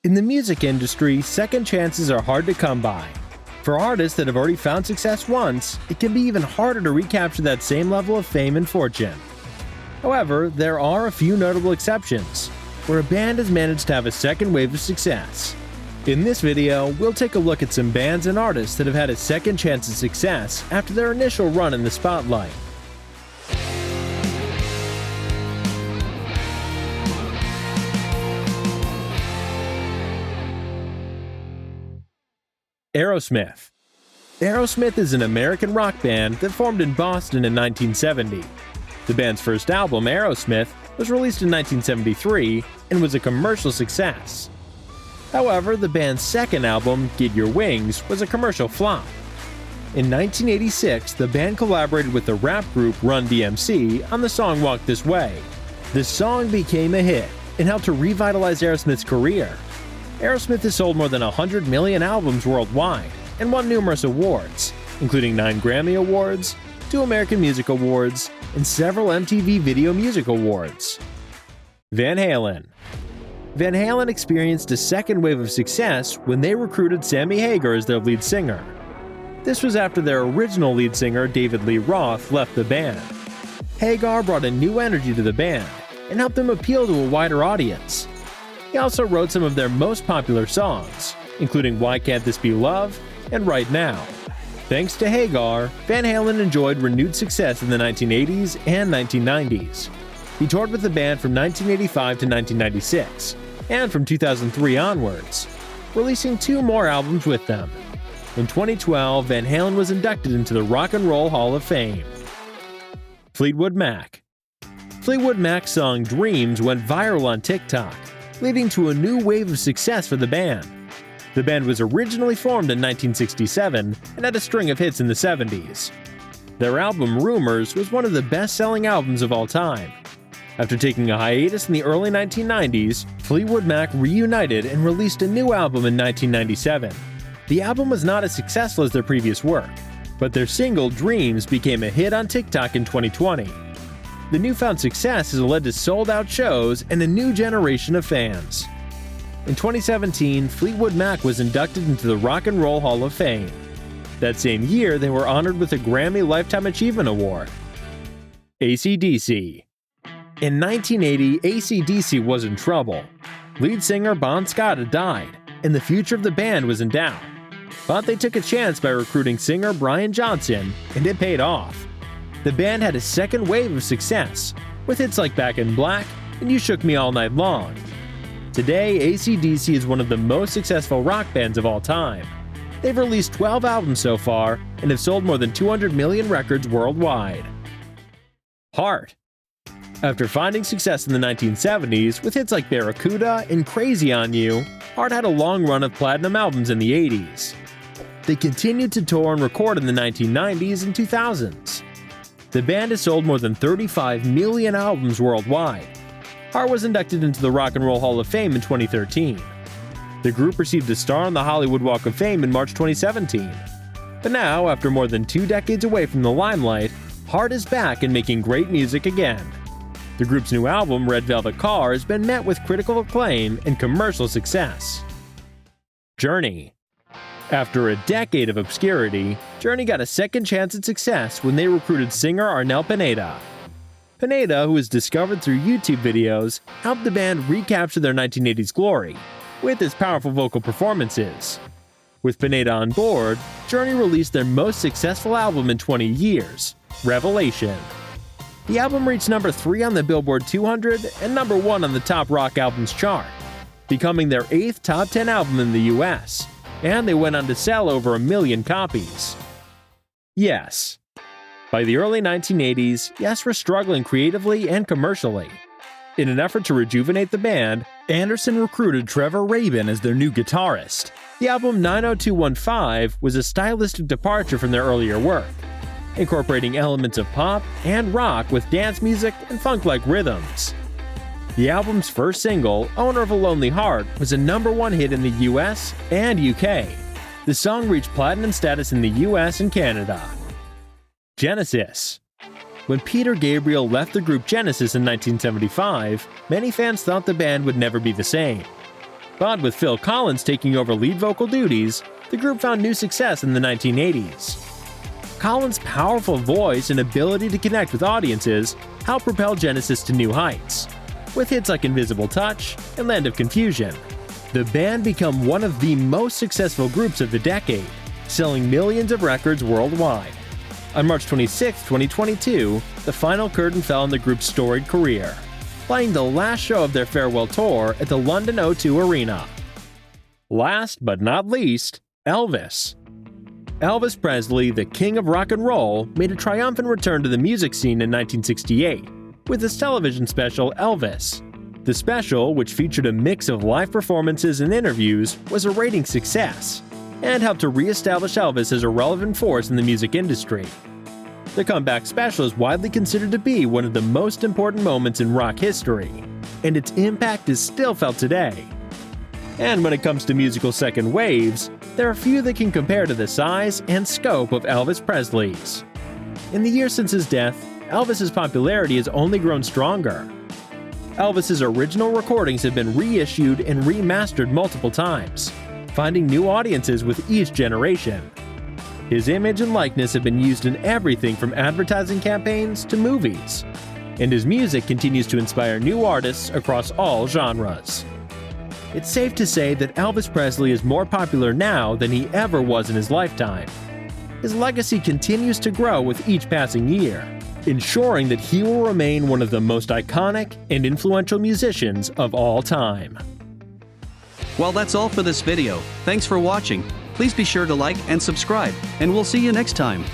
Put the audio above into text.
In the music industry, second chances are hard to come by. For artists that have already found success once, it can be even harder to recapture that same level of fame and fortune. However, there are a few notable exceptions, where a band has managed to have a second wave of success. In this video, we'll take a look at some bands and artists that have had a second chance at success after their initial run in the spotlight. Aerosmith. Aerosmith is an American rock band that formed in Boston in 1970. The band's first album, Aerosmith, was released in 1973 and was a commercial success. However, the band's second album, Get Your Wings, was a commercial flop. In 1986, the band collaborated with the rap group Run DMC on the song Walk This Way. The song became a hit and helped to revitalize Aerosmith's career. Aerosmith has sold more than 100 million albums worldwide and won numerous awards, including 9 Grammy Awards, 2 American Music Awards, and several MTV Video Music Awards. Van Halen. Van Halen experienced a second wave of success when they recruited Sammy Hagar as their lead singer. This was after their original lead singer, David Lee Roth, left the band. Hagar brought a new energy to the band and helped them appeal to a wider audience. He also wrote some of their most popular songs, including Why Can't This Be Love and Right Now. Thanks to Hagar, Van Halen enjoyed renewed success in the 1980s and 1990s. He toured with the band from 1985 to 1996, and from 2003 onwards, releasing 2 more albums with them. In 2012, Van Halen was inducted into the Rock and Roll Hall of Fame. Fleetwood Mac. Fleetwood Mac's song Dreams went viral on TikTok, leading to a new wave of success for the band. The band was originally formed in 1967 and had a string of hits in the 70s. Their album Rumors was one of the best-selling albums of all time. After taking a hiatus in the early 1990s, Fleetwood Mac reunited and released a new album in 1997. The album was not as successful as their previous work, but their single Dreams became a hit on TikTok in 2020. The newfound success has led to sold-out shows and a new generation of fans. In 2017, Fleetwood Mac was inducted into the Rock and Roll Hall of Fame. That same year, they were honored with a Grammy Lifetime Achievement Award. AC/DC. In 1980, AC/DC was in trouble. Lead singer Bon Scott had died, and the future of the band was in doubt. But they took a chance by recruiting singer Brian Johnson, and it paid off. The band had a second wave of success, with hits like Back in Black and You Shook Me All Night Long. Today, AC/DC is one of the most successful rock bands of all time. They've released 12 albums so far and have sold more than 200 million records worldwide. Heart. After finding success in the 1970s with hits like Barracuda and Crazy on You, Heart had a long run of platinum albums in the 80s. They continued to tour and record in the 1990s and 2000s. The band has sold more than 35 million albums worldwide. Heart was inducted into the Rock and Roll Hall of Fame in 2013. The group received a star on the Hollywood Walk of Fame in March 2017. But now, after more than 2 decades away from the limelight, Heart is back and making great music again. The group's new album, Red Velvet Car, has been met with critical acclaim and commercial success. Journey. After a decade of obscurity, Journey got a second chance at success when they recruited singer Arnel Pineda. Pineda, who was discovered through YouTube videos, helped the band recapture their 1980s glory with his powerful vocal performances. With Pineda on board, Journey released their most successful album in 20 years, Revelation. The album reached number 3 on the Billboard 200 and number 1 on the Top Rock Albums chart, becoming their 8th top 10 album in the US, and they went on to sell over 1 million copies. Yes. By the early 1980s, Yes were struggling creatively and commercially. In an effort to rejuvenate the band, Anderson recruited Trevor Rabin as their new guitarist. The album 90215 was a stylistic departure from their earlier work, incorporating elements of pop and rock with dance music and funk-like rhythms. The album's first single, Owner of a Lonely Heart, was a number 1 hit in the US and UK. The song reached platinum status in the US and Canada. Genesis. When Peter Gabriel left the group Genesis in 1975, many fans thought the band would never be the same. But with Phil Collins taking over lead vocal duties, the group found new success in the 1980s. Collins' powerful voice and ability to connect with audiences helped propel Genesis to new heights, with hits like Invisible Touch and Land of Confusion. The band became one of the most successful groups of the decade, selling millions of records worldwide. On March 26, 2022, the final curtain fell on the group's storied career, playing the last show of their farewell tour at the London O2 Arena. Last but not least, Elvis. Elvis Presley, the king of rock and roll, made a triumphant return to the music scene in 1968 with his television special Elvis. The special, which featured a mix of live performances and interviews, was a rating success and helped to re-establish Elvis as a relevant force in the music industry. The comeback special is widely considered to be one of the most important moments in rock history, and its impact is still felt today. And when it comes to musical second waves, there are few that can compare to the size and scope of Elvis Presley's. In the years since his death, Elvis's popularity has only grown stronger. Elvis's original recordings have been reissued and remastered multiple times, finding new audiences with each generation. His image and likeness have been used in everything from advertising campaigns to movies, and his music continues to inspire new artists across all genres. It's safe to say that Elvis Presley is more popular now than he ever was in his lifetime. His legacy continues to grow with each passing year, ensuring that he will remain one of the most iconic and influential musicians of all time. Well, that's all for this video. Thanks for watching. Please be sure to like and subscribe, and we'll see you next time.